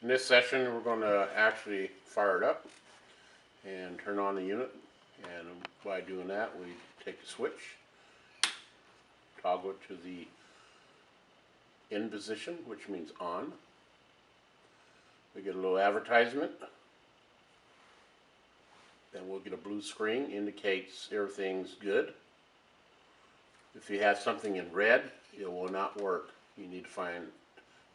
In this session, we're going to actually fire it up and turn on the unit. And by doing that, we take the switch, toggle it to the in position, which means on. We get a little advertisement. Then we'll get a blue screen, indicates everything's good. If you have something in red, it will not work. You need to find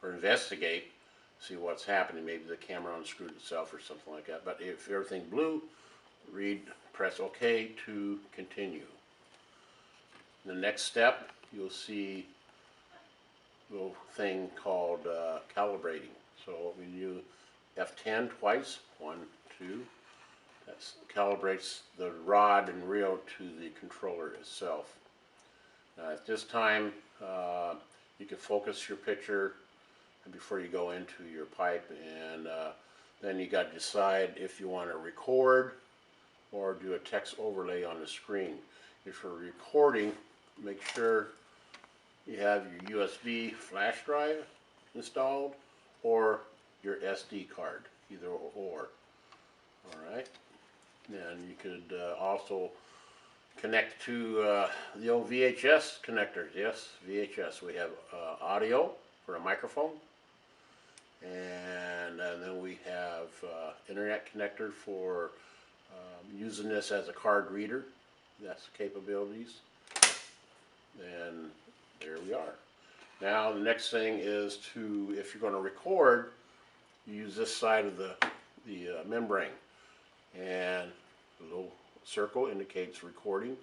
or investigate, see what's happening. Maybe the camera unscrewed itself or something like that. But if everything's blue, press OK to continue. The next step, you'll see a little thing called calibrating. So when you F10 twice, 1, 2, that calibrates the rod and reel to the controller itself. At this time, you can focus your picture before you go into your pipe, and then you got to decide if you want to record or do a text overlay on the screen. If you're recording, make sure you have your USB flash drive installed or your SD card, either or. Alright, then you could also connect to the old VHS connectors. Yes, VHS. We have audio for a microphone, and then we have internet connector for using this as a card reader. That's the capabilities. And there we are. Now the next thing is to, if you're going to record, you use this side of the membrane, and the little circle indicates recording.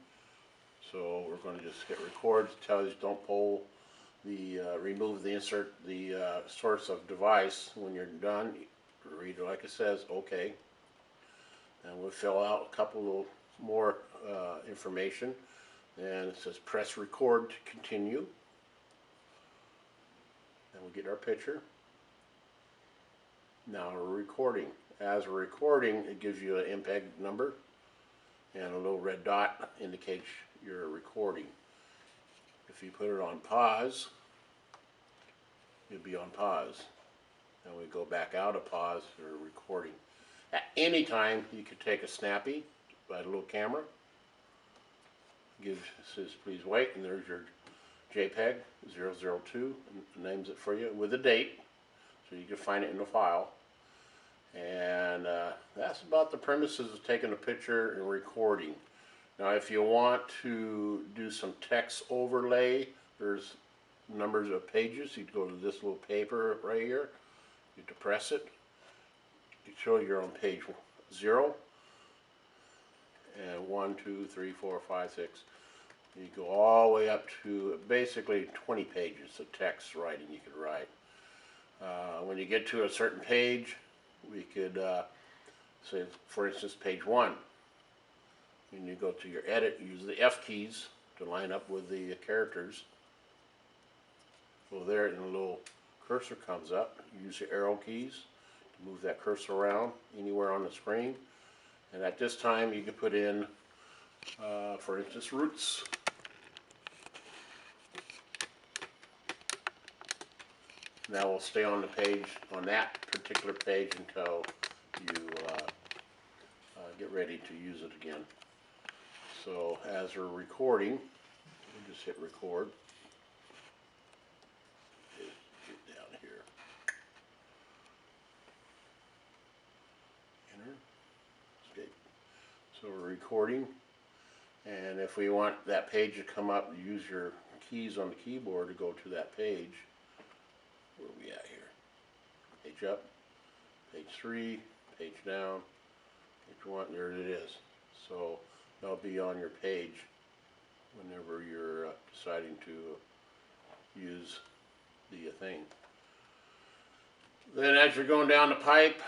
So we're going to just hit record. It tells you don't pull the remove the insert the source of device. When you're done, read it like it says OK, and we'll fill out a couple of more information, and it says press record to continue, and we'll get our picture. Now we're recording. As we're recording, it gives you an MPEG number, and a little red dot indicates you're recording. If you put it on pause, you'll be on pause. And we go back out of pause for recording. At any time, you could take a snappy by the little camera. Says please wait, and there's your JPEG 002, and names it for you with a date, so you can find it in the file. And that's about the premises of taking a picture and recording. Now if you want to do some text overlay, there's numbers of pages. You go to this little paper right here, you depress it, you show you're on page 0, and 1, 2, 3, 4, 5, 6. You go all the way up to basically 20 pages of text writing you could write. When you get to a certain page, we could say, for instance, page 1. When you go to your edit, use the F keys to line up with the characters. Go there, and a little cursor comes up. Use your arrow keys to move that cursor around anywhere on the screen. And at this time, you can put in, for instance, roots. That will stay on the page, on that particular page, until you get ready to use it again. So as we're recording, we just hit record. Get down here. Enter. Escape. So we're recording, and if we want that page to come up, use your keys on the keyboard to go to that page. Where are we at here? Page up, page 3, page down, page 1, there it is. So that'll be on your page whenever you're deciding to use the thing. Then as you're going down the pipe,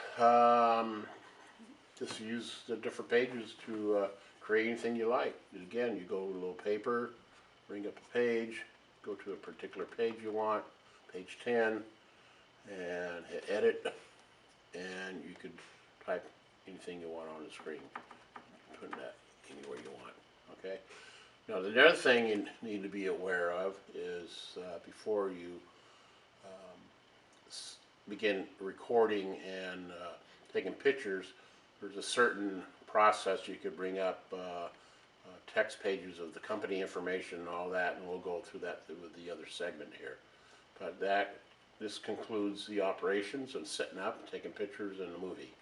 just use the different pages to create anything you like. Again, you go to a little paper, bring up a page, go to a particular page you want, page 10, and hit edit, and you could type anything you want on the screen. Put that anywhere you want. Okay. Now the other thing you need to be aware of is before you begin recording and taking pictures, there's a certain process you could bring up text pages of the company information and all that, and we'll go through that with the other segment here. But this concludes the operations of setting up, taking pictures, and the movie.